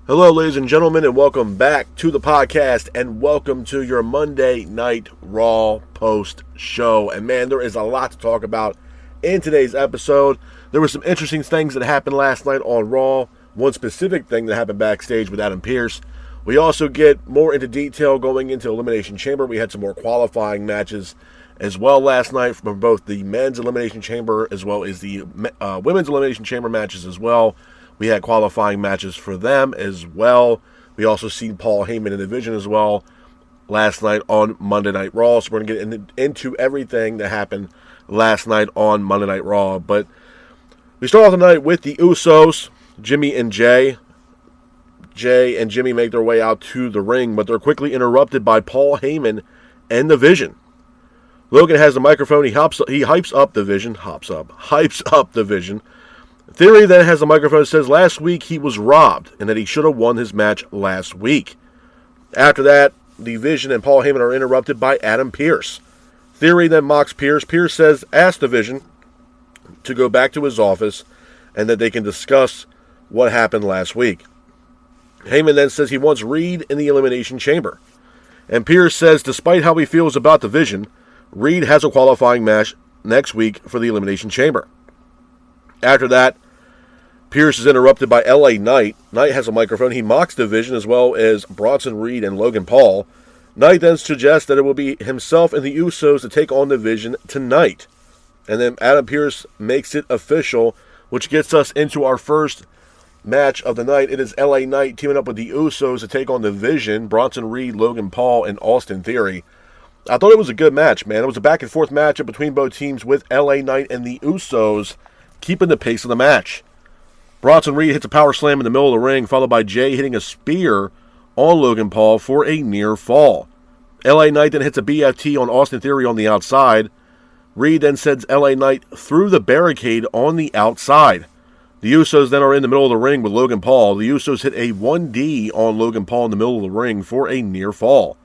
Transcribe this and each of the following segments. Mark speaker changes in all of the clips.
Speaker 1: Hello, ladies and gentlemen, and welcome back to the podcast, and welcome to your Monday Night Raw post show. And man, there is a lot to talk about in today's episode. There were some interesting things that happened last night on Raw. One specific thing that happened backstage with Adam Pearce. We also get more into detail going into Elimination Chamber. We had some more qualifying matches as well last night from both the men's Elimination Chamber as well as the women's Elimination Chamber matches as well. We had qualifying matches for them as well. We also seen Paul Heyman in the division as well last night on Monday Night Raw. So we're going to get into everything that happened last night on Monday Night Raw. But we start off the night with the Usos, Jimmy and Jay. Jay and Jimmy make their way out to the ring, but they're quickly interrupted by Paul Heyman and the Vision. Logan has the microphone. He hypes up the Vision. Theory then has the microphone and says last week he was robbed and that he should have won his match last week. After that, the Vision and Paul Heyman are interrupted by Adam Pearce. Theory then mocks Pearce. Pearce says, ask the Vision to go back to his office and that they can discuss what happened last week. Heyman then says he wants Reed in the Elimination Chamber. And Pearce says despite how he feels about the Vision, Reed has a qualifying match next week for the Elimination Chamber. After that, Pearce is interrupted by LA Knight. Knight has a microphone. He mocks the Vision as well as Bronson Reed and Logan Paul. Knight then suggests that it will be himself and the Usos to take on the Vision tonight. And then Adam Pearce makes it official, which gets us into our first match of the night. It is LA Knight teaming up with the Usos to take on the Vision, Bronson Reed, Logan Paul, and Austin Theory. I thought it was a good match, man. It was a back-and-forth matchup between both teams with LA Knight and the Usos keeping the pace of the match. Bronson Reed hits a power slam in the middle of the ring, followed by Jay hitting a spear on Logan Paul for a near fall. LA Knight then hits a BFT on Austin Theory on the outside. Reed then sends LA Knight through the barricade on the outside. The Usos then are in the middle of the ring with Logan Paul. The Usos hit a 1D on Logan Paul in the middle of the ring for a near fall.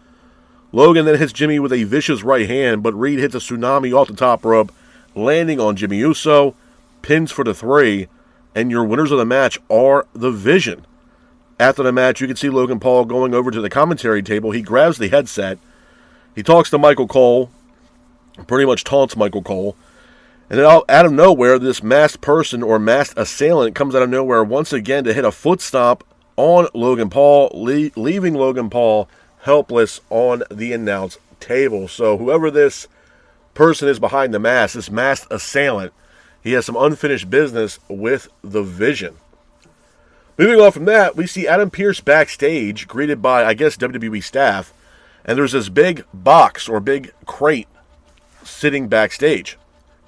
Speaker 1: Logan then hits Jimmy with a vicious right hand, but Reed hits a tsunami off the top rope, landing on Jimmy Uso, pins for the 3, and your winners of the match are the Vision. After the match, you can see Logan Paul going over to the commentary table. He grabs the headset. He talks to Michael Cole, pretty much taunts Michael Cole. And then out of nowhere, this masked person or masked assailant comes out of nowhere once again to hit a foot stomp on Logan Paul, leaving Logan Paul helpless on the announce table. So whoever this person is behind the mask, this masked assailant, he has some unfinished business with the Vision. Moving on from that, we see Adam Pearce backstage, greeted by, I guess, WWE staff, and there's this big box or big crate sitting backstage.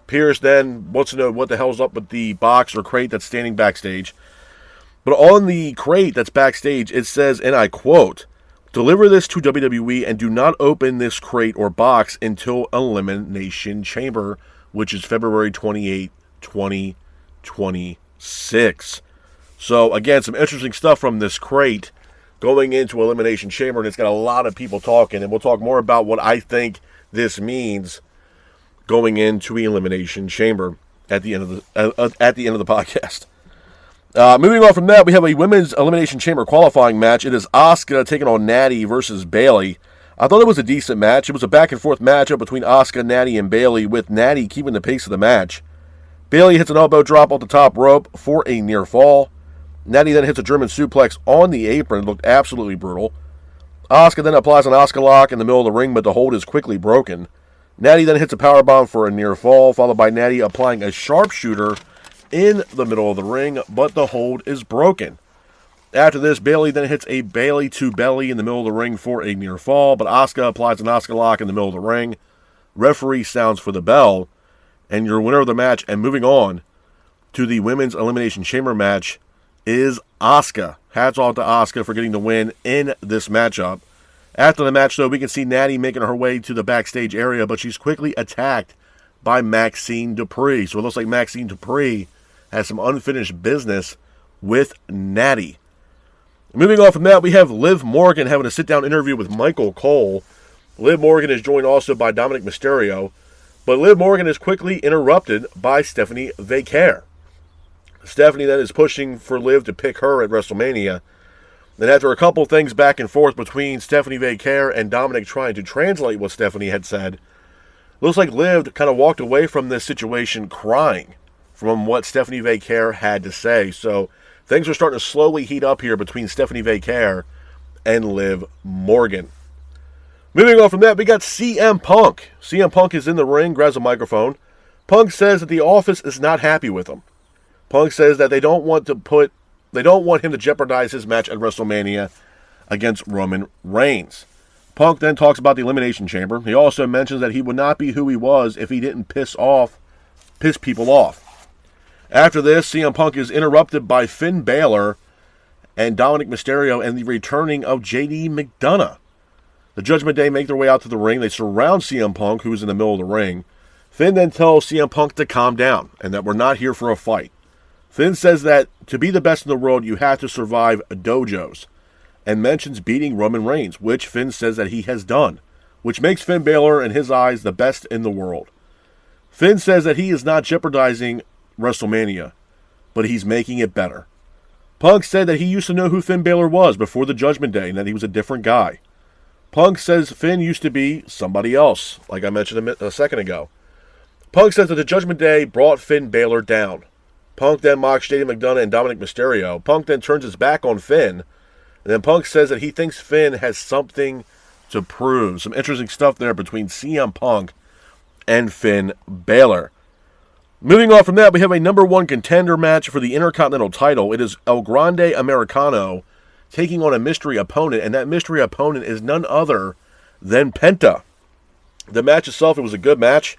Speaker 1: Pearce then wants to know what the hell's up with the box or crate that's standing backstage. But on the crate that's backstage, it says, and I quote, deliver this to WWE and do not open this crate or box until Elimination Chamber, which is February 28, 2026. So, again, some interesting stuff from this crate going into Elimination Chamber, and it's got a lot of people talking, and we'll talk more about what I think this means going into Elimination Chamber at the end of the podcast. Moving on from that, we have a women's Elimination Chamber qualifying match. It is Asuka taking on Natty versus Bayley. I thought it was a decent match. It was a back-and-forth matchup between Asuka, Natty, and Bayley, with Natty keeping the pace of the match. Bayley hits an elbow drop off the top rope for a near fall. Natty then hits a German suplex on the apron. It looked absolutely brutal. Asuka then applies an Asuka lock in the middle of the ring, but the hold is quickly broken. Natty then hits a powerbomb for a near fall, followed by Natty applying a sharpshooter in the middle of the ring, but the hold is broken. After this, Bayley then hits a Bayley to belly in the middle of the ring for a near fall, but Asuka applies an Asuka lock in the middle of the ring. Referee sounds for the bell, and your winner of the match, and moving on to the Women's Elimination Chamber match, is Asuka. Hats off to Asuka for getting the win in this matchup. After the match, though, we can see Natty making her way to the backstage area, but she's quickly attacked by Maxine Dupree. So it looks like Maxine Dupree has some unfinished business with Natty. Moving on from that, we have Liv Morgan having a sit-down interview with Michael Cole. Liv Morgan is joined also by Dominic Mysterio, but Liv Morgan is quickly interrupted by Stephanie Vaquer. Stephanie then is pushing for Liv to pick her at WrestleMania. Then after a couple things back and forth between Stephanie Vaquer and Dominic trying to translate what Stephanie had said, looks like Liv kind of walked away from this situation crying from what Stephanie Vaquer had to say. So things are starting to slowly heat up here between Stephanie Vaquer and Liv Morgan. Moving on from that, we got CM Punk. CM Punk is in the ring, grabs a microphone. Punk says that the office is not happy with him. Punk says that they don't want him to jeopardize his match at WrestleMania against Roman Reigns. Punk then talks about the Elimination Chamber. He also mentions that he would not be who he was if he didn't piss people off. After this, CM Punk is interrupted by Finn Balor and Dominic Mysterio and the returning of JD McDonough. The Judgment Day make their way out to the ring. They surround CM Punk, who's in the middle of the ring. Finn then tells CM Punk to calm down and that we're not here for a fight. Finn says that to be the best in the world, you have to survive dojos, and mentions beating Roman Reigns, which Finn says that he has done, which makes Finn Balor, in his eyes, the best in the world. Finn says that he is not jeopardizing WrestleMania, but he's making it better. Punk said that he used to know who Finn Balor was before the Judgment Day, and that he was a different guy. Punk says Finn used to be somebody else, like I mentioned a second ago. Punk says that the Judgment Day brought Finn Balor down. Punk then mocks JD McDonough and Dominic Mysterio. Punk then turns his back on Finn. And then Punk says that he thinks Finn has something to prove. Some interesting stuff there between CM Punk and Finn Balor. Moving on from that, we have a number one contender match for the Intercontinental title. It is El Grande Americano taking on a mystery opponent. And that mystery opponent is none other than Penta. The match itself, it was a good match.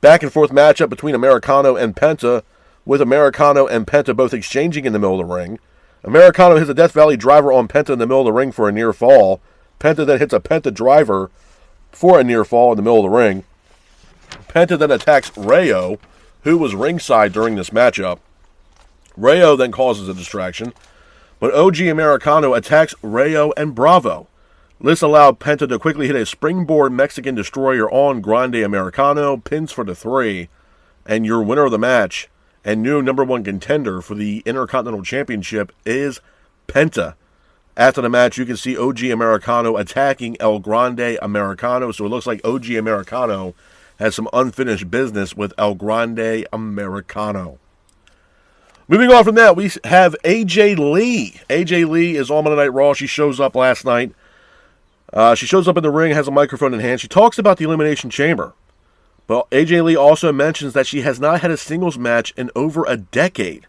Speaker 1: Back and forth matchup between Americano and Penta, with Americano and Penta both exchanging in the middle of the ring. Americano hits a Death Valley driver on Penta in the middle of the ring for a near fall. Penta then hits a Penta driver for a near fall in the middle of the ring. Penta then attacks Rayo, who was ringside during this matchup. Rayo then causes a distraction, but OG Americano attacks Rayo and Bravo. This allowed Penta to quickly hit a springboard Mexican destroyer on Grande Americano, pins for the 3, and your winner of the match and new number one contender for the Intercontinental Championship is Penta. After the match, you can see OG Americano attacking El Grande Americano, so it looks like OG Americano has some unfinished business with El Grande Americano. Moving on from that, we have AJ Lee. AJ Lee is on Monday Night Raw. She shows up last night. She shows up in the ring, has a microphone in hand. She talks about the Elimination Chamber. But AJ Lee also mentions that she has not had a singles match in over a decade.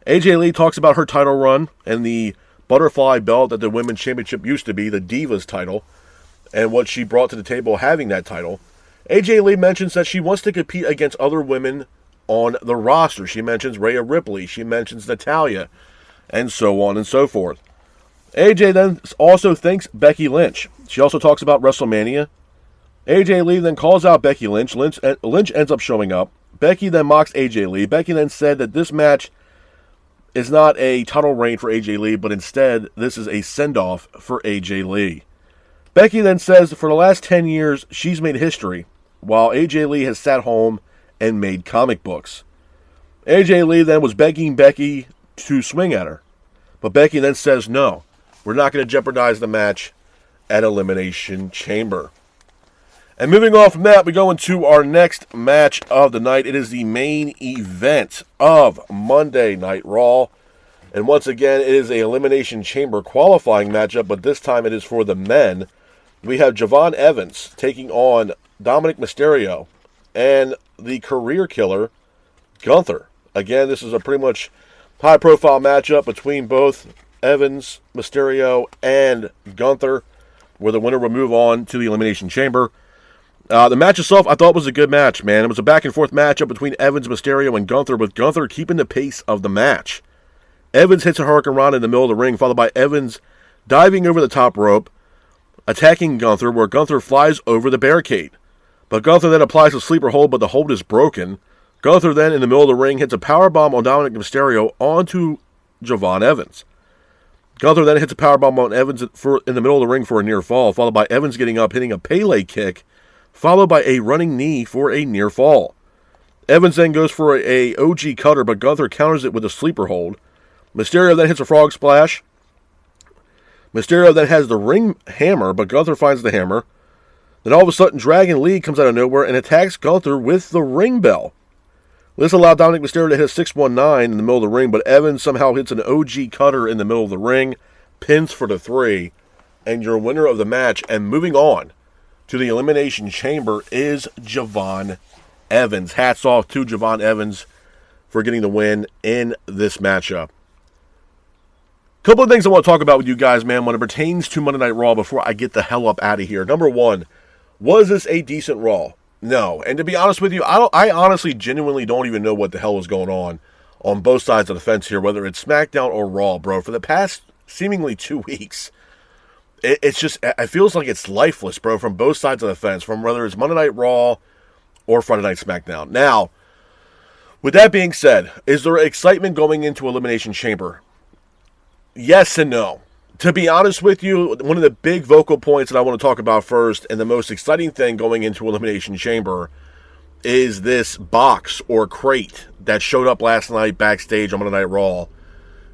Speaker 1: AJ Lee talks about her title run and the butterfly belt that the Women's Championship used to be, the Divas title, and what she brought to the table having that title. AJ Lee mentions that she wants to compete against other women on the roster. She mentions Rhea Ripley. She mentions Natalya, and so on and so forth. AJ then also thanks Becky Lynch. She also talks about WrestleMania. AJ Lee then calls out Becky Lynch. Lynch ends up showing up. Becky then mocks AJ Lee. Becky then said that this match is not a title reign for AJ Lee, but instead this is a send-off for AJ Lee. Becky then says for the last 10 years she's made history, while AJ Lee has sat home and made comic books. AJ Lee then was begging Becky to swing at her, but Becky then says no, we're not going to jeopardize the match at Elimination Chamber. And moving on from that, we go into our next match of the night. It is the main event of Monday Night Raw. And once again, it is a Elimination Chamber qualifying matchup, but this time it is for the men. We have Javon Evans taking on Dominic Mysterio and the career killer, Gunther. Again, this is a pretty much high-profile matchup between both Evans, Mysterio, and Gunther, where the winner will move on to the Elimination Chamber. The match itself, I thought was a good match, man. It was a back-and-forth matchup between Evans, Mysterio, and Gunther, with Gunther keeping the pace of the match. Evans hits a Hurricane Rana in the middle of the ring, followed by Evans diving over the top rope, attacking Gunther, where Gunther flies over the barricade. But Gunther then applies a sleeper hold, but the hold is broken. Gunther then, in the middle of the ring, hits a powerbomb on Dominic Mysterio onto Javon Evans. Gunther then hits a powerbomb on Evans in the middle of the ring for a near fall, followed by Evans getting up, hitting a Pele kick, followed by a running knee for a near fall. Evans then goes for a OG cutter, but Gunther counters it with a sleeper hold. Mysterio then hits a frog splash. Mysterio then has the ring hammer, but Gunther finds the hammer. Then all of a sudden, Dragon Lee comes out of nowhere and attacks Gunther with the ring bell. This allowed Dominic Mysterio to hit a 619 in the middle of the ring, but Evans somehow hits an OG cutter in the middle of the ring, pins for the 3, and your winner of the match, and moving on to the Elimination Chamber, is Javon Evans. Hats off to Javon Evans for getting the win in this matchup. Couple of things I want to talk about with you guys, man, when it pertains to Monday Night Raw before I get the hell up out of here. Number one, was this a decent Raw? No. And to be honest with you, I honestly, genuinely don't even know what the hell is going on both sides of the fence here, whether it's SmackDown or Raw, bro. For the past seemingly 2 weeks, it's just, it feels like it's lifeless, bro, from both sides of the fence, from whether it's Monday Night Raw or Friday Night SmackDown. Now, with that being said, is there excitement going into Elimination Chamber? Yes and no. To be honest with you, one of the big vocal points that I want to talk about first, and the most exciting thing going into Elimination Chamber, is this box or crate that showed up last night backstage on Monday Night Raw.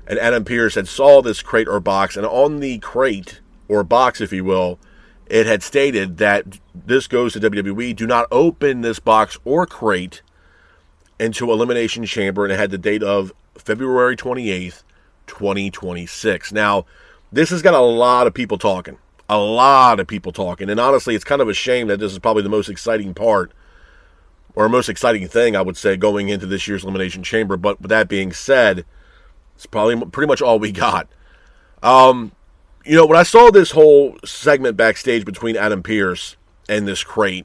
Speaker 1: And Adam Pearce had saw this crate or box, and on the crate, or box if you will, it had stated that this goes to WWE. Do not open this box or crate into Elimination Chamber, and it had the date of February 28th, 2026. Now, this has got a lot of people talking. A lot of people talking. And honestly, it's kind of a shame that this is probably the most exciting part, or most exciting thing, I would say, going into this year's Elimination Chamber. But with that being said, it's probably pretty much all we got. When I saw this whole segment backstage between Adam Pearce and this crate,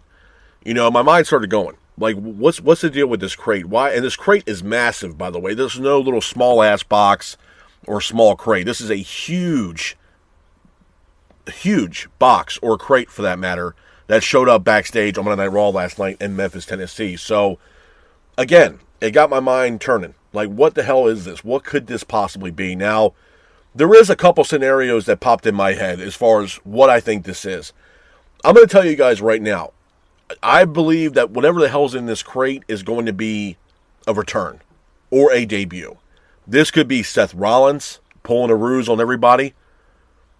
Speaker 1: my mind started going. Like, what's the deal with this crate? Why? And this crate is massive, by the way. There's no little small-ass box or small crate. This is a huge box, or crate for that matter, that showed up backstage on Monday Night Raw last night in Memphis, Tennessee. So, again, it got my mind turning. Like, what the hell is this? What could this possibly be? Now, there is a couple scenarios that popped in my head as far as what I think this is. I'm going to tell you guys right now, I believe that whatever the hell's in this crate is going to be a return or a debut. This could be Seth Rollins pulling a ruse on everybody,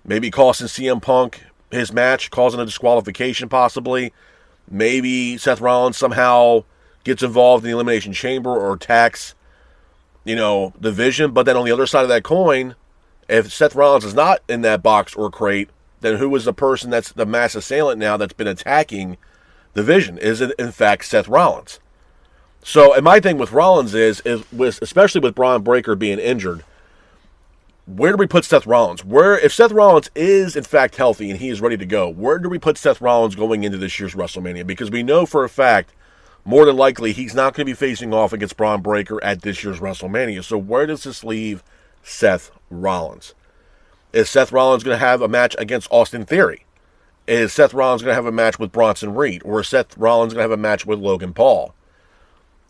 Speaker 1: maybe costing CM Punk his match, causing a disqualification possibly. Maybe Seth Rollins somehow gets involved in the Elimination Chamber or attacks, the Vision. But then on the other side of that coin, if Seth Rollins is not in that box or crate, then who is the person that's the mass assailant now that's been attacking the Vision? Is it, in fact, Seth Rollins? So, and my thing with Rollins is especially with Braun Breaker being injured, where do we put Seth Rollins? If Seth Rollins is, in fact, healthy and he is ready to go, where do we put Seth Rollins going into this year's WrestleMania? Because we know for a fact, more than likely, he's not going to be facing off against Braun Breaker at this year's WrestleMania. So where does this leave Seth Rollins? Is Seth Rollins going to have a match against Austin Theory? Is Seth Rollins going to have a match with Bronson Reed? Or is Seth Rollins going to have a match with Logan Paul?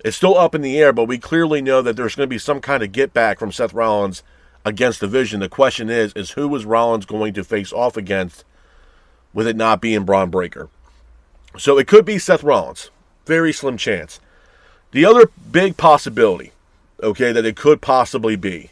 Speaker 1: It's still up in the air, but we clearly know that there's going to be some kind of get back from Seth Rollins against the Vision. The question is who is Rollins going to face off against, with it not being Braun Breaker? So it could be Seth Rollins. Very slim chance. The other big possibility, that it could possibly be,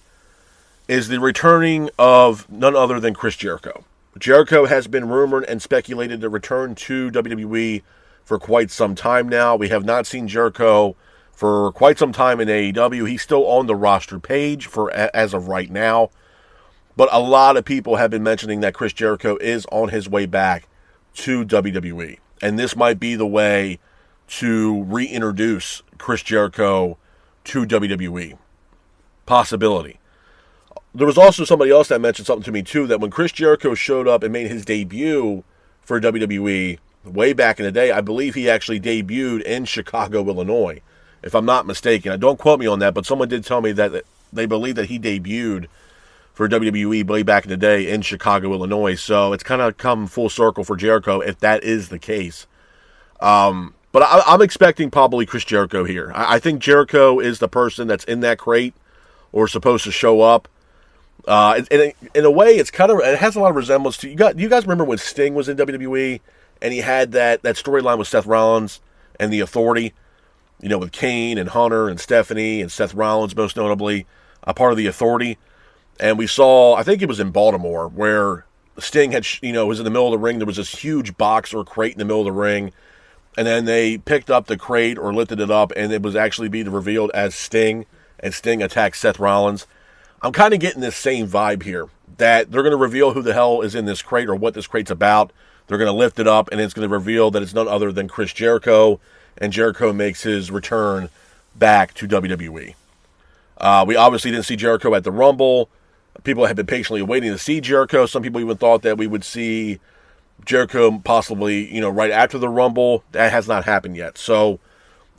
Speaker 1: is the returning of none other than Chris Jericho. Jericho has been rumored and speculated to return to WWE for quite some time now. We have not seen Jericho for quite some time in AEW. He's still on the roster page as of right now. But a lot of people have been mentioning that Chris Jericho is on his way back to WWE. And this might be the way to reintroduce Chris Jericho to WWE. Possibility. There was also somebody else that mentioned something to me too, that when Chris Jericho showed up and made his debut for WWE way back in the day, I believe he actually debuted in Chicago, Illinois, if I'm not mistaken. Don't quote me on that, but someone did tell me that they believe that he debuted for WWE way back in the day in Chicago, Illinois. So it's kind of come full circle for Jericho if that is the case. But I'm expecting probably Chris Jericho here. I think Jericho is the person that's in that crate or supposed to show up. In a way, it has a lot of resemblance to, you guys remember when Sting was in WWE and he had that storyline with Seth Rollins and the Authority, with Kane and Hunter and Stephanie and Seth Rollins most notably, a part of the Authority. And we saw, I think it was in Baltimore, where Sting had, was in the middle of the ring. There was this huge box or crate in the middle of the ring. And then they picked up the crate or lifted it up, and it was actually being revealed as Sting. And Sting attacked Seth Rollins. I'm kind of getting this same vibe here, that they're going to reveal who the hell is in this crate or what this crate's about. They're going to lift it up, and it's going to reveal that it's none other than Chris Jericho, and Jericho makes his return back to WWE. We obviously didn't see Jericho at the Rumble. People have been patiently waiting to see Jericho. Some people even thought that we would see Jericho possibly, right after the Rumble. That has not happened yet. So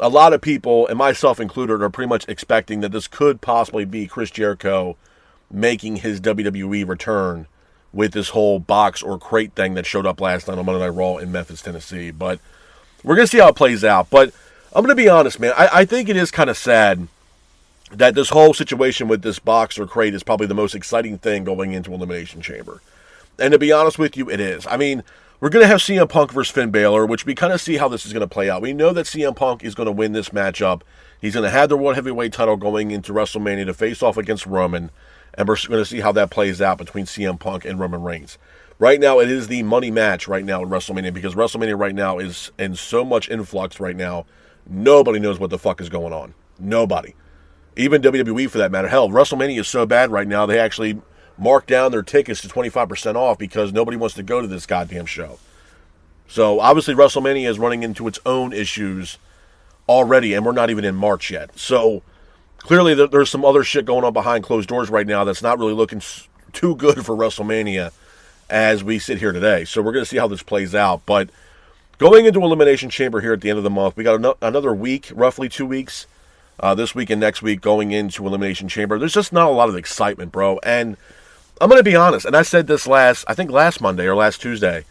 Speaker 1: a lot of people, and myself included, are pretty much expecting that this could possibly be Chris Jericho making his WWE return with this whole box or crate thing that showed up last night on Monday Night Raw in Memphis, Tennessee. But we're going to see how it plays out. But I'm going to be honest, man. I think it is kind of sad that this whole situation with this box or crate is probably the most exciting thing going into Elimination Chamber. And to be honest with you, it is. I mean, we're going to have CM Punk versus Finn Balor, which we kind of see how this is going to play out. We know that CM Punk is going to win this matchup. He's going to have the World Heavyweight title going into WrestleMania to face off against Roman. And we're going to see how that plays out between CM Punk and Roman Reigns. Right now, it is the money match right now at WrestleMania, because WrestleMania right now is in so much influx right now. Nobody knows what the fuck is going on. Nobody. Even WWE, for that matter. Hell, WrestleMania is so bad right now, they actually mark down their tickets to 25% off because nobody wants to go to this goddamn show. So, obviously, WrestleMania is running into its own issues already, and we're not even in March yet. So, clearly, there's some other shit going on behind closed doors right now that's not really looking too good for WrestleMania as we sit here today. So, we're going to see how this plays out. But going into Elimination Chamber here at the end of the month, we got another week, roughly 2 weeks, this week and next week going into Elimination Chamber. There's just not a lot of excitement, bro. And I'm going to be honest, and I said this last Monday or last Tuesday.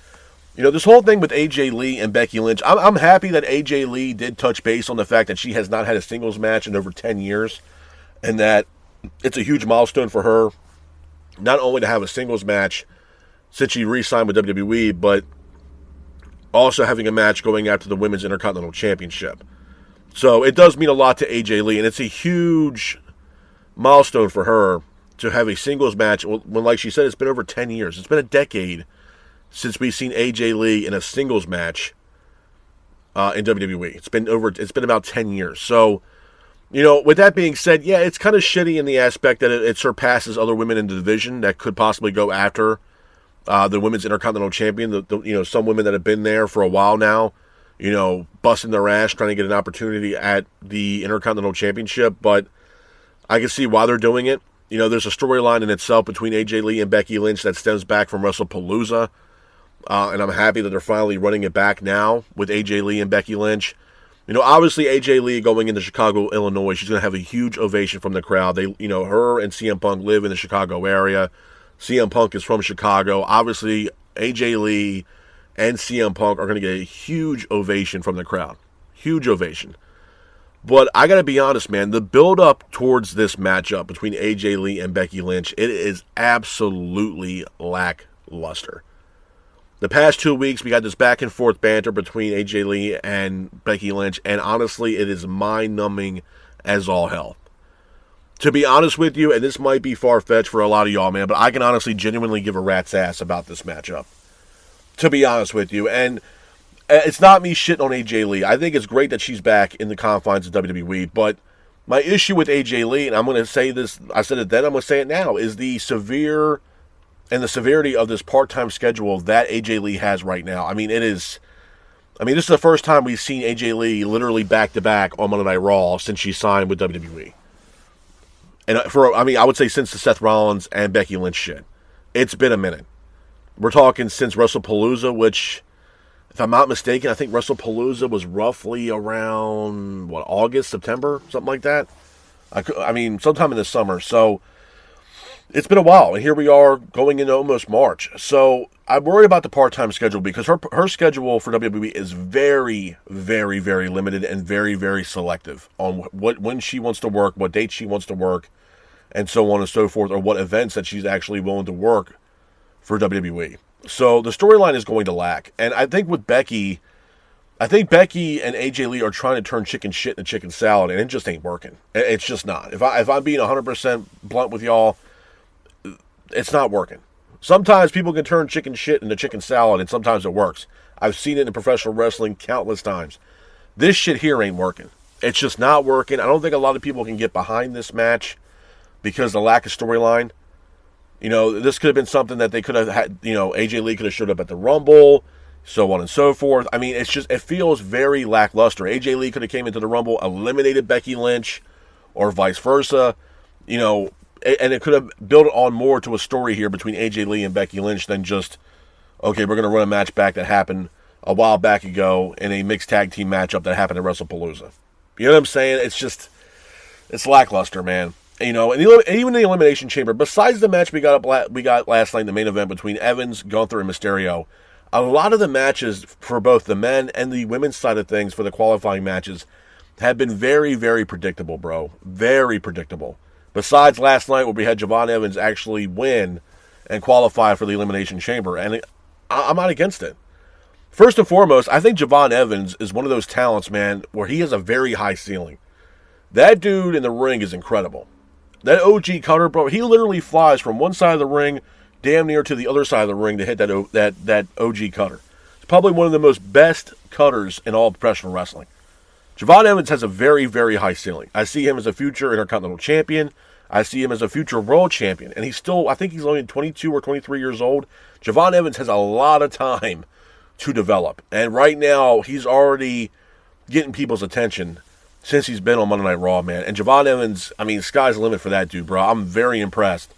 Speaker 1: This whole thing with AJ Lee and Becky Lynch, I'm happy that AJ Lee did touch base on the fact that she has not had a singles match in over 10 years, and that it's a huge milestone for her, not only to have a singles match since she re-signed with WWE, but also having a match going after the Women's Intercontinental Championship. So it does mean a lot to AJ Lee, and it's a huge milestone for her to have a singles match when, like she said, it's been over 10 years. It's been a decade since we've seen AJ Lee in a singles match in WWE. It's been about 10 years. So, with that being said, yeah, it's kind of shitty in the aspect that it surpasses other women in the division that could possibly go after the Women's Intercontinental Champion. Some women that have been there for a while now, busting their ass trying to get an opportunity at the Intercontinental Championship. But I can see why they're doing it. There's a storyline in itself between AJ Lee and Becky Lynch that stems back from WrestlePalooza. And I'm happy that they're finally running it back now with AJ Lee and Becky Lynch. Obviously AJ Lee going into Chicago, Illinois, she's going to have a huge ovation from the crowd. They, her and CM Punk live in the Chicago area. CM Punk is from Chicago. Obviously, AJ Lee and CM Punk are going to get a huge ovation from the crowd. Huge ovation. But I got to be honest, man, the build-up towards this matchup between AJ Lee and Becky Lynch, it is absolutely lackluster. The past 2 weeks, we got this back-and-forth banter between AJ Lee and Becky Lynch, and honestly, it is mind-numbing as all hell. To be honest with you, and this might be far-fetched for a lot of y'all, man, but I can honestly genuinely give a rat's ass about this matchup. To be honest with you, and it's not me shitting on AJ Lee. I think it's great that she's back in the confines of WWE, but my issue with AJ Lee, and I'm going to say this, I said it then, I'm going to say it now, is the severity of this part-time schedule that AJ Lee has right now. This is the first time we've seen AJ Lee literally back-to-back on Monday Night Raw since she signed with WWE. And I would say since the Seth Rollins and Becky Lynch shit. It's been a minute. We're talking since WrestlePalooza, which, if I'm not mistaken, I think WrestlePalooza was roughly around, August, September, something like that. Sometime in the summer. So, it's been a while, and here we are going into almost March. So, I'm worried about the part-time schedule because her schedule for WWE is very, very, very limited and very, very selective on when she wants to work, what dates she wants to work, and so on and so forth, or what events that she's actually willing to work for WWE. So, the storyline is going to lack. And I think with Becky, and AJ Lee are trying to turn chicken shit into chicken salad, and it just ain't working. It's just not. If I'm being 100% blunt with y'all, it's not working. Sometimes people can turn chicken shit into chicken salad, and sometimes it works. I've seen it in professional wrestling countless times. This shit here ain't working. It's just not working. I don't think a lot of people can get behind this match because of the lack of storyline. This could have been something that they could have had, AJ Lee could have showed up at the Rumble, so on and so forth. I mean, it feels very lackluster. AJ Lee could have came into the Rumble, eliminated Becky Lynch, or vice versa, and it could have built on more to a story here between AJ Lee and Becky Lynch than just, okay, we're going to run a match back that happened a while back ago in a mixed tag team matchup that happened at WrestlePalooza. You know what I'm saying? It's lackluster, man. And even the Elimination Chamber, besides the match we got last night in the main event between Evans, Gunther, and Mysterio, a lot of the matches for both the men and the women's side of things for the qualifying matches have been very, very predictable, bro. Very predictable. Besides last night where we had Javon Evans actually win and qualify for the Elimination Chamber, and I'm not against it. First and foremost, I think Javon Evans is one of those talents, man, where he has a very high ceiling. That dude in the ring is incredible. That OG cutter, bro, he literally flies from one side of the ring damn near to the other side of the ring to hit that OG cutter. It's probably one of the most best cutters in all professional wrestling. Javon Evans has a very, very high ceiling. I see him as a future Intercontinental Champion. I see him as a future World Champion. And I think he's only 22 or 23 years old. Javon Evans has a lot of time to develop. And right now, he's already getting people's attention since he's been on Monday Night Raw, man. And Javon Evans, I mean, sky's the limit for that dude, bro. I'm very impressed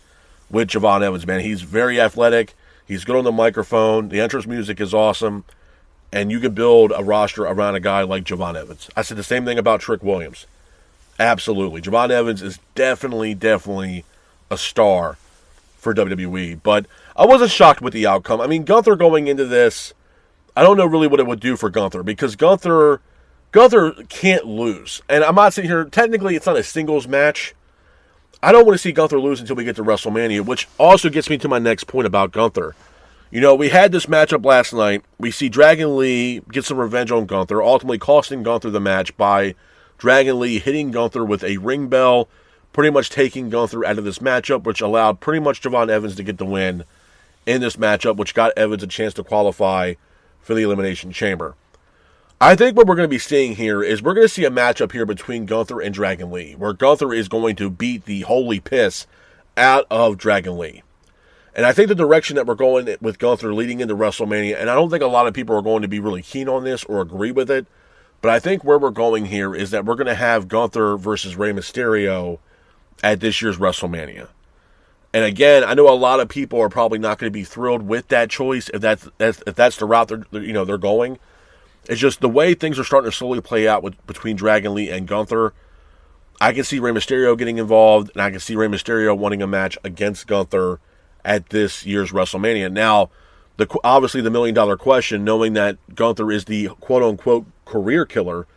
Speaker 1: with Javon Evans, man. He's very athletic. He's good on the microphone. The entrance music is awesome. And you can build a roster around a guy like Javon Evans. I said the same thing about Trick Williams. Absolutely. Javon Evans is definitely a star for WWE. But I wasn't shocked with the outcome. I mean, Gunther going into this, I don't know really what it would do for Gunther, because Gunther can't lose. And I'm not sitting here, technically it's not a singles match. I don't want to see Gunther lose until we get to WrestleMania, which also gets me to my next point about Gunther. We had this matchup last night. We see Dragon Lee get some revenge on Gunther, ultimately costing Gunther the match by Dragon Lee hitting Gunther with a ring bell, pretty much taking Gunther out of this matchup, which allowed pretty much Javon Evans to get the win in this matchup, which got Evans a chance to qualify for the Elimination Chamber. I think what we're going to be seeing here is we're going to see a matchup here between Gunther and Dragon Lee, where Gunther is going to beat the holy piss out of Dragon Lee. And I think the direction that we're going with Gunther leading into WrestleMania, and I don't think a lot of people are going to be really keen on this or agree with it, but I think where we're going here is that we're going to have Gunther versus Rey Mysterio at this year's WrestleMania. And again, I know a lot of people are probably not going to be thrilled with that choice if that's the route they're going. It's just the way things are starting to slowly play out between Dragon Lee and Gunther. I can see Rey Mysterio getting involved, and I can see Rey Mysterio winning a match against Gunther at this year's WrestleMania. Now, obviously the million-dollar question, knowing that Gunther is the quote-unquote career killer,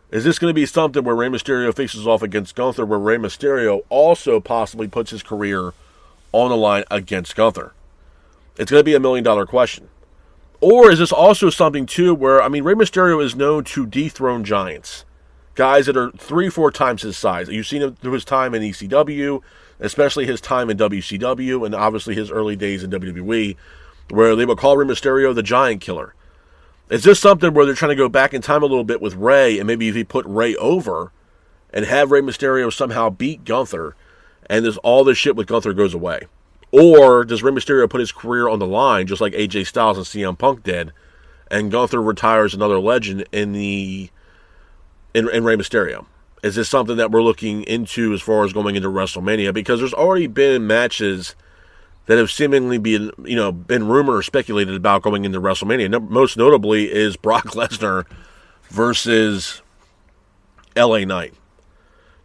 Speaker 1: is this going to be something where Rey Mysterio faces off against Gunther, where Rey Mysterio also possibly puts his career on the line against Gunther? It's going to be a million-dollar question. Or is this also something, too, where, I mean, Rey Mysterio is known to dethrone giants, guys that are 3-4 times his size. You've seen him through his time in ECW, especially his time in WCW, and obviously his early days in WWE, where they would call Rey Mysterio the Giant Killer. Is this something where they're trying to go back in time a little bit with Rey, and maybe if he put Rey over and have Rey Mysterio somehow beat Gunther, and all this shit with Gunther goes away? Or does Rey Mysterio put his career on the line, just like AJ Styles and CM Punk did, and Gunther retires another legend in Rey Mysterio? Is this something that we're looking into as far as going into WrestleMania? Because there's already been matches that have seemingly been rumored or speculated about going into WrestleMania. Most notably is Brock Lesnar versus LA Knight.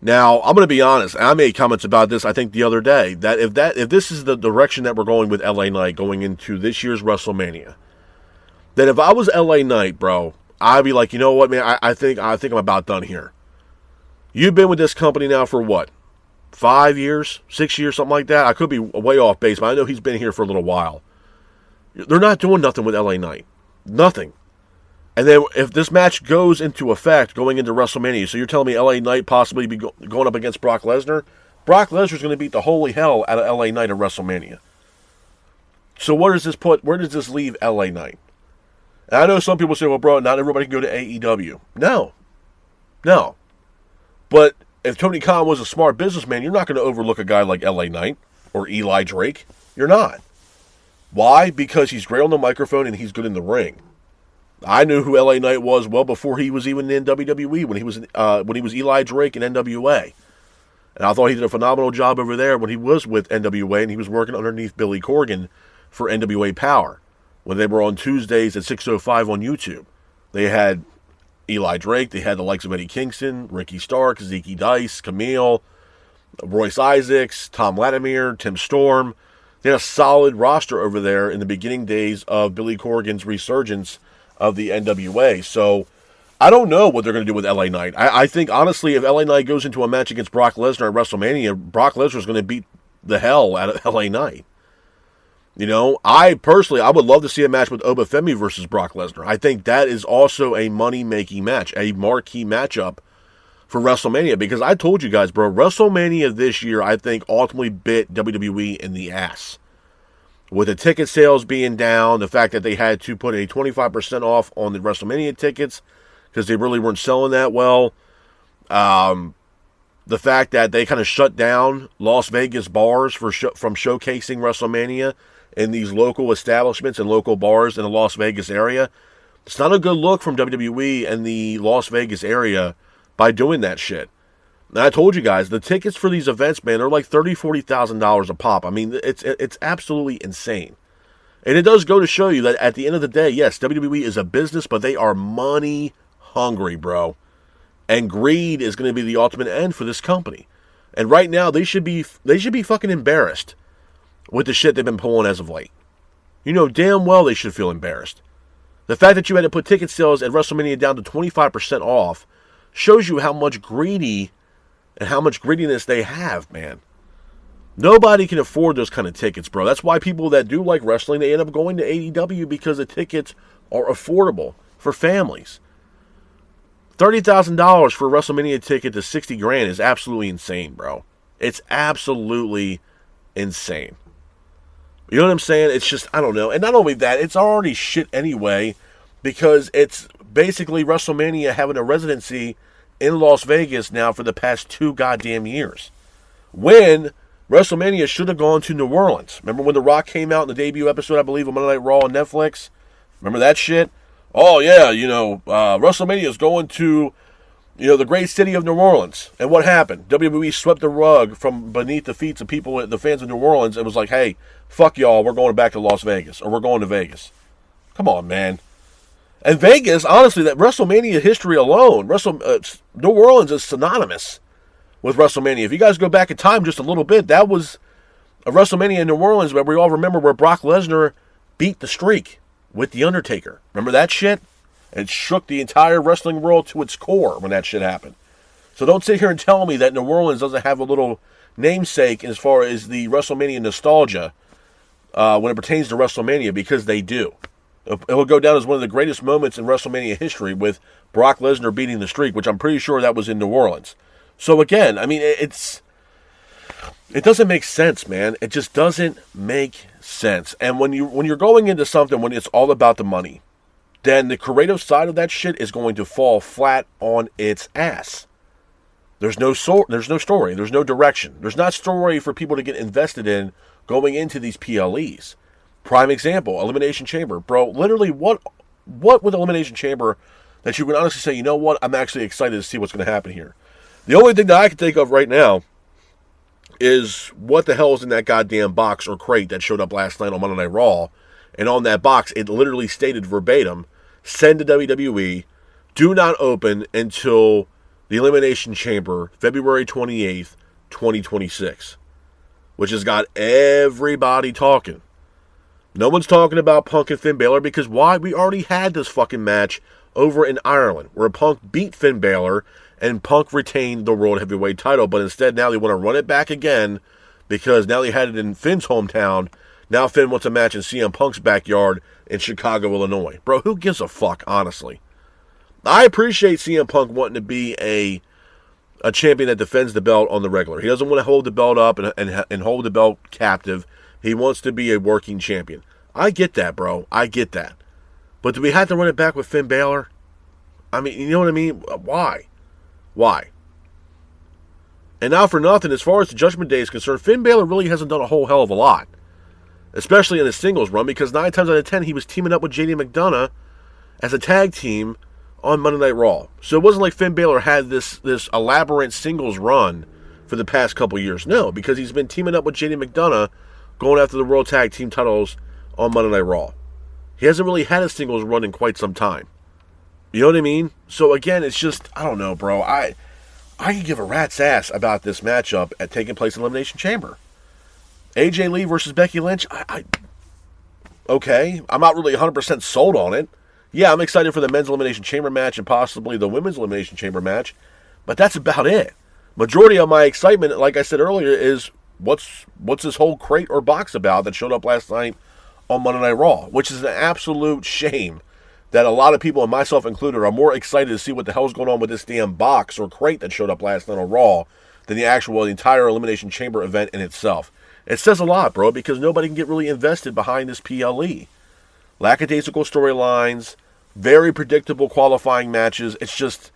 Speaker 1: Now, I'm going to be honest. I made comments about this, I think, the other day, that if this is the direction that we're going with LA Knight going into this year's WrestleMania, that if I was LA Knight, bro, I'd be like, you know what, man, I think I'm about done here. You've been with this company now for what? 5 years? 6 years? Something like that? I could be way off base, but I know he's been here for a little while. They're not doing nothing with LA Knight. Nothing. And then if this match goes into effect going into WrestleMania, so you're telling me LA Knight possibly be going up against Brock Lesnar? Brock Lesnar's going to beat the holy hell out of LA Knight at WrestleMania. So where does this leave LA Knight? And I know some people say, well, bro, not everybody can go to AEW. No. But if Tony Khan was a smart businessman, you're not going to overlook a guy like LA Knight or Eli Drake. You're not. Why? Because he's great on the microphone and he's good in the ring. I knew who LA Knight was well before he was even in WWE, when he was Eli Drake in NWA. And I thought he did a phenomenal job over there when he was with NWA and he was working underneath Billy Corgan for NWA Power when they were on Tuesdays at 6:05 on YouTube. They had Eli Drake, they had the likes of Eddie Kingston, Ricky Stark, Zeke Dice, Camille, Royce Isaacs, Tom Latimer, Tim Storm. They had a solid roster over there in the beginning days of Billy Corgan's resurgence of the NWA. So I don't know what they're going to do with LA Knight. I think, honestly, if LA Knight goes into a match against Brock Lesnar at WrestleMania, Brock Lesnar is going to beat the hell out of LA Knight. You know, I would love to see a match with Obafemi versus Brock Lesnar. I think that is also a money-making match, a marquee matchup for WrestleMania. Because I told you guys, bro, WrestleMania this year, I think, ultimately bit WWE in the ass. With the ticket sales being down, the fact that they had to put a 25% off on the WrestleMania tickets because they really weren't selling that well. The fact that they kind of shut down Las Vegas bars from showcasing WrestleMania in these local establishments and local bars in the Las Vegas area. It's not a good look from WWE and the Las Vegas area by doing that shit. And I told you guys, the tickets for these events, man, are like $30,000, $40,000 a pop. I mean, it's absolutely insane. And it does go to show you that at the end of the day, yes, WWE is a business, but they are money hungry, bro. And greed is going to be the ultimate end for this company. And right now, they should be fucking embarrassed with the shit they've been pulling as of late. You know damn well they should feel embarrassed. The fact that you had to put ticket sales at WrestleMania down to 25% off shows you how much greediness they have, man. Nobody can afford those kind of tickets, bro. That's why people that do like wrestling, they end up going to AEW because the tickets are affordable for families. $30,000 for a WrestleMania ticket to $60,000 is absolutely insane, bro. It's absolutely insane. You know what I'm saying? It's just, I don't know. And not only that, it's already shit anyway, because it's basically WrestleMania having a residency in Las Vegas now for the past 2 goddamn years. When WrestleMania should have gone to New Orleans. Remember when The Rock came out in the debut episode, I believe, of Monday Night Raw on Netflix? Remember that shit? Oh, yeah, WrestleMania is going to, the great city of New Orleans. And what happened? WWE swept the rug from beneath the feet of people, the fans of New Orleans, and was like, hey, fuck y'all, we're going back to Las Vegas, or we're going to Vegas. Come on, man. And Vegas, honestly, that WrestleMania history alone, New Orleans is synonymous with WrestleMania. If you guys go back in time just a little bit, that was a WrestleMania in New Orleans where we all remember where Brock Lesnar beat the streak with The Undertaker. Remember that shit? It shook the entire wrestling world to its core when that shit happened. So don't sit here and tell me that New Orleans doesn't have a little namesake as far as the WrestleMania nostalgia when it pertains to WrestleMania, because they do. It will go down as one of the greatest moments in WrestleMania history with Brock Lesnar beating the streak, which I'm pretty sure that was in New Orleans. So again, I mean, it doesn't make sense, man. It just doesn't make sense. And when you're going into something when it's all about the money, then the creative side of that shit is going to fall flat on its ass. There's no story. There's no direction. There's not story for people to get invested in going into these PLEs. Prime example, Elimination Chamber. Bro, literally, what with Elimination Chamber that you can honestly say, you know what, I'm actually excited to see what's going to happen here. The only thing that I can think of right now is what the hell is in that goddamn box or crate that showed up last night on Monday Night Raw. And on that box, it literally stated verbatim, send to WWE, do not open until the Elimination Chamber, February 28th, 2026. Which has got everybody talking. No one's talking about Punk and Finn Balor because why? We already had this fucking match over in Ireland where Punk beat Finn Balor and Punk retained the World Heavyweight title. But instead now they want to run it back again because now they had it in Finn's hometown. Now Finn wants a match in CM Punk's backyard in Chicago, Illinois. Bro, who gives a fuck, honestly? I appreciate CM Punk wanting to be a champion that defends the belt on the regular. He doesn't want to hold the belt up and hold the belt captive. He wants to be a working champion. I get that, bro. I get that. But do we have to run it back with Finn Balor? I mean, you know what I mean? Why? Why? And now for nothing, as far as the Judgment Day is concerned, Finn Balor really hasn't done a whole hell of a lot. Especially in his singles run, because 9 times out of 10, he was teaming up with JD McDonough as a tag team on Monday Night Raw. So it wasn't like Finn Balor had this elaborate singles run for the past couple years. No, because he's been teaming up with JD McDonough going after the World Tag Team titles on Monday Night Raw. He hasn't really had a singles run in quite some time. You know what I mean? So again, it's just, I don't know, bro. I could give a rat's ass about this matchup at taking place in Elimination Chamber. AJ Lee versus Becky Lynch, okay. I'm not really 100% sold on it. Yeah, I'm excited for the men's Elimination Chamber match and possibly the women's Elimination Chamber match, but that's about it. Majority of my excitement, like I said earlier, is what's this whole crate or box about that showed up last night on Monday Night Raw, which is an absolute shame that a lot of people, and myself included, are more excited to see what the hell's going on with this damn box or crate that showed up last night on Raw than the entire Elimination Chamber event in itself. It says a lot, bro, because nobody can get really invested behind this PLE. Lackadaisical storylines, very predictable qualifying matches. It's just,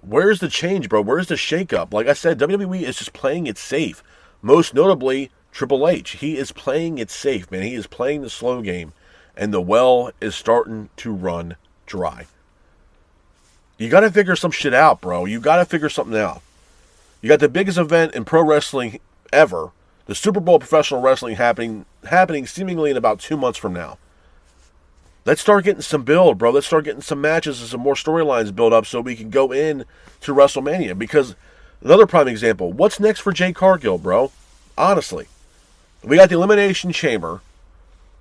Speaker 1: where's the change, bro? Where's the shakeup? Like I said, WWE is just playing it safe. Most notably, Triple H. He is playing it safe, man. He is playing the slow game, and the well is starting to run dry. You got to figure some shit out, bro. You got to figure something out. You got the biggest event in pro wrestling ever, the Super Bowl professional wrestling happening seemingly in about 2 months from now. Let's start getting some build, bro. Let's start getting some matches and some more storylines build up so we can go in to WrestleMania. Because, another prime example, what's next for Jade Cargill, bro? Honestly. We got the Elimination Chamber,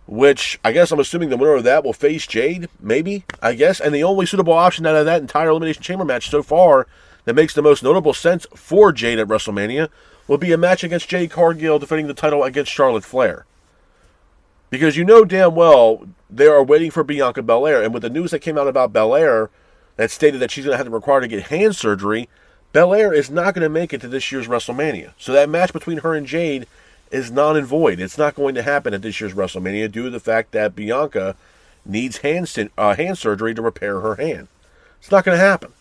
Speaker 1: which I guess I'm assuming the winner of that will face Jade, maybe, I guess. And the only suitable option out of that entire Elimination Chamber match so far that makes the most notable sense for Jade at WrestleMania will be a match against Jade Cargill defending the title against Charlotte Flair. Because you know damn well they are waiting for Bianca Belair. And with the news that came out about Belair that stated that she's going to have to require to get hand surgery, Belair is not going to make it to this year's WrestleMania. So that match between her and Jade is non and void. It's not going to happen at this year's WrestleMania due to the fact that Bianca needs hand surgery to repair her hand. It's not going to happen.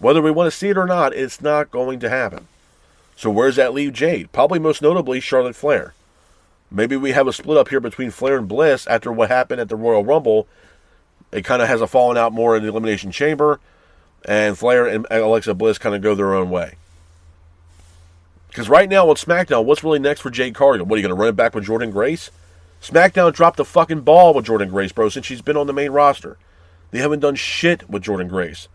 Speaker 1: Whether we want to see it or not, it's not going to happen. So where does that leave Jade? Probably most notably Charlotte Flair. Maybe we have a split up here between Flair and Bliss after what happened at the Royal Rumble. It kind of has a falling out more in the Elimination Chamber, and Flair and Alexa Bliss kind of go their own way. Because right now on SmackDown, what's really next for Jade Cargill? What, are you going to run it back with Jordynne Grace? SmackDown dropped the fucking ball with Jordynne Grace, bro, since she's been on the main roster. They haven't done shit with Jordynne Grace.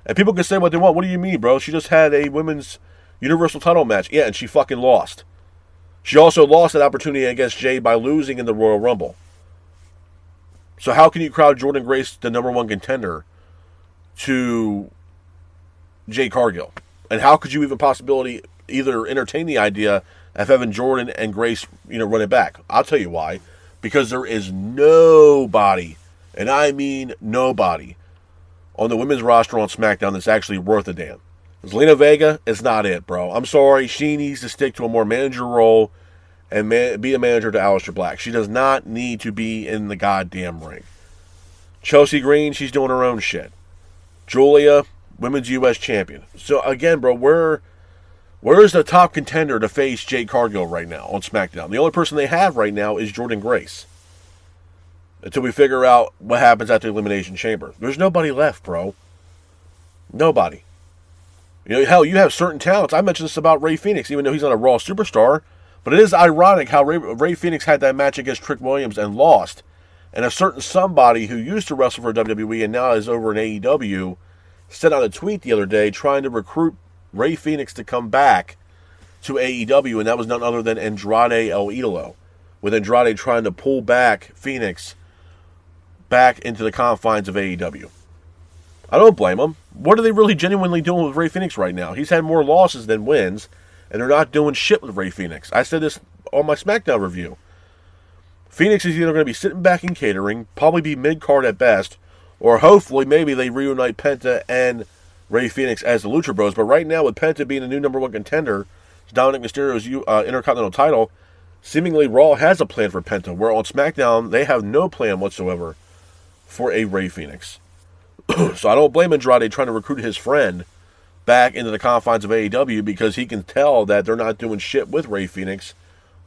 Speaker 1: And people can say what they want. What do you mean, bro? She just had a women's Universal title match. Yeah, and she fucking lost. She also lost that opportunity against Jade by losing in the Royal Rumble. So how can you crowd Jordynne Grace, the number one contender, to Jade Cargill? And how could you even possibly either entertain the idea of having Jordynne and Grace, run it back? I'll tell you why. Because there is nobody, and I mean nobody, on the women's roster on SmackDown that's actually worth a damn. Zelina Vega is not it, bro. I'm sorry. She needs to stick to a more manager role and be a manager to Aleister Black. She does not need to be in the goddamn ring. Chelsea Green, she's doing her own shit. Julia, women's U.S. champion. So, again, bro, where is the top contender to face Jade Cargill right now on SmackDown? The only person they have right now is Jordynne Grace. Until we figure out what happens at the Elimination Chamber. There's nobody left, bro. Nobody. Hell, you have certain talents. I mentioned this about Rey Fenix, even though he's not a Raw superstar. But it is ironic how Rey Fenix had that match against Trick Williams and lost. And a certain somebody who used to wrestle for WWE and now is over in AEW sent out a tweet the other day trying to recruit Rey Fenix to come back to AEW. And that was none other than Andrade El Idolo. With Andrade trying to pull back Fenix back into the confines of AEW. I don't blame him. What are they really genuinely doing with Rey Fenix right now? He's had more losses than wins, and they're not doing shit with Rey Fenix. I said this on my SmackDown review. Phoenix is either going to be sitting back in catering, probably be mid-card at best, or hopefully maybe they reunite Penta and Rey Fenix as the Lucha Bros. But right now, with Penta being the new number one contender, Dominic Mysterio's Intercontinental title, Seemingly, Raw has a plan for Penta, where on SmackDown, they have no plan whatsoever for a Rey Fenix. So I don't blame Andrade trying to recruit his friend back into the confines of AEW because he can tell that they're not doing shit with Rey Fenix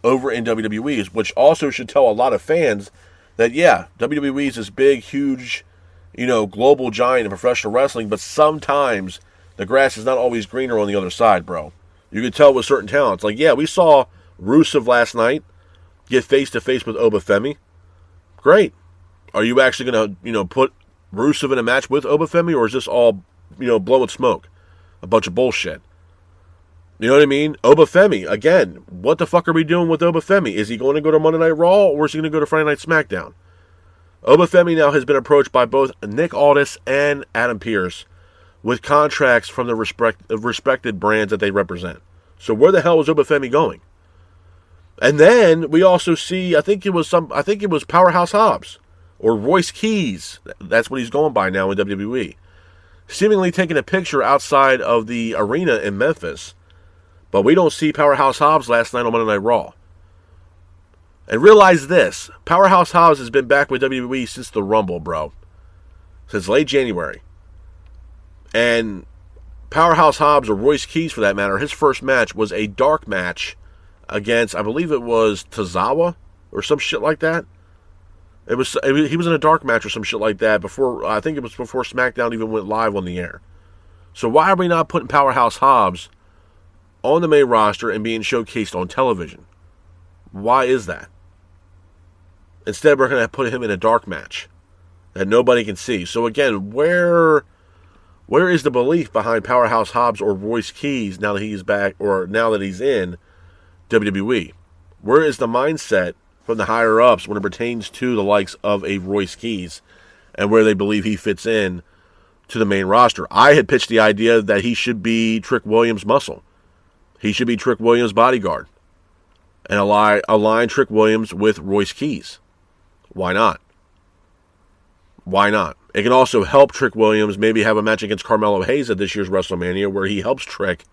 Speaker 1: over in WWE, which also should tell a lot of fans that, yeah, WWE is this big, huge, global giant in professional wrestling, but sometimes the grass is not always greener on the other side, bro. You can tell with certain talents. Like, yeah, we saw Rusev last night get face-to-face with Obafemi. Great. Are you actually going to, put Rusev in a match with Obafemi, or is this all, blowing smoke? A bunch of bullshit. You know what I mean? Obafemi, again, what the fuck are we doing with Obafemi? Is he going to go to Monday Night Raw, or is he going to go to Friday Night SmackDown? Obafemi now has been approached by both Nick Aldis and Adam Pearce with contracts from the respected brands that they represent. So where the hell is Obafemi going? And then we also see, I think it was Powerhouse Hobbs or Royce Keys. That's what he's going by now in WWE. Seemingly taking a picture outside of the arena in Memphis. But we don't see Powerhouse Hobbs last night on Monday Night Raw. And realize this, Powerhouse Hobbs has been back with WWE since the Rumble, bro. Since late January. And Powerhouse Hobbs, or Royce Keys for that matter, his first match was a dark match against, I believe it was Tozawa or some shit like that. He was in a dark match or some shit like that before, I think it was before SmackDown even went live on the air. So why are we not putting Powerhouse Hobbs on the main roster and being showcased on television? Why is that? Instead, we're going to put him in a dark match that nobody can see. So again, where is the belief behind Powerhouse Hobbs or Royce Keys now that he's back, or now that he's in WWE? Where is the mindset from the higher ups when it pertains to the likes of a Royce Keys and where they believe he fits in to the main roster? I had pitched the idea that he should be Trick Williams' muscle. He should be Trick Williams' bodyguard and align Trick Williams with Royce Keys. Why not? Why not? It can also help Trick Williams maybe have a match against Carmelo Hayes at this year's WrestleMania where he helps Trick,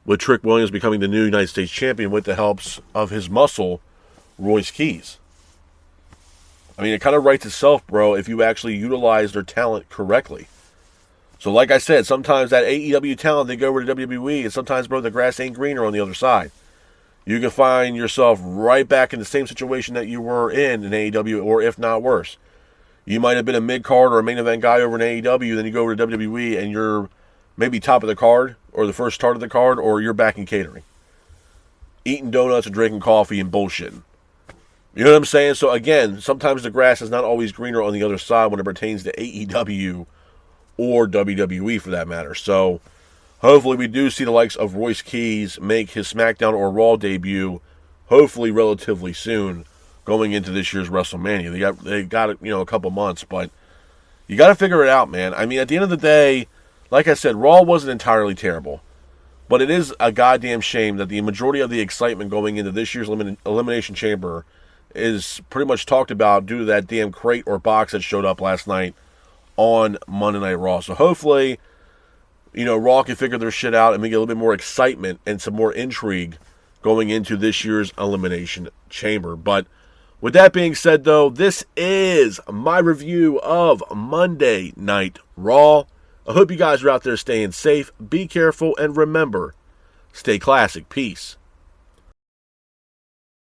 Speaker 1: with Trick Williams becoming the new United States champion with the helps of his muscle, Royce Keys. I mean, it kind of writes itself, bro, if you actually utilize their talent correctly. So like I said, sometimes that AEW talent, they go over to WWE, and sometimes, bro, the grass ain't greener on the other side. You can find yourself right back in the same situation that you were in AEW, or if not worse. You might have been a mid-card or a main event guy over in AEW, then you go over to WWE, and you're maybe top of the card, or the first start of the card, or you're back in catering. Eating donuts and drinking coffee and bullshitting. You know what I'm saying? So again, sometimes the grass is not always greener on the other side when it pertains to AEW or WWE for that matter. So hopefully we do see the likes of Royce Keys make his SmackDown or Raw debut, hopefully relatively soon, going into this year's WrestleMania. They got it, a couple months, but you got to figure it out, man. I mean, at the end of the day, like I said, Raw wasn't entirely terrible, but it is a goddamn shame that the majority of the excitement going into this year's Elimination Chamber is pretty much talked about due to that damn crate or box that showed up last night on Monday Night Raw. So hopefully, Raw can figure their shit out and we get a little bit more excitement and some more intrigue going into this year's Elimination Chamber. But with that being said, though, this is my review of Monday Night Raw. I hope you guys are out there staying safe, be careful, and remember, stay classic. Peace.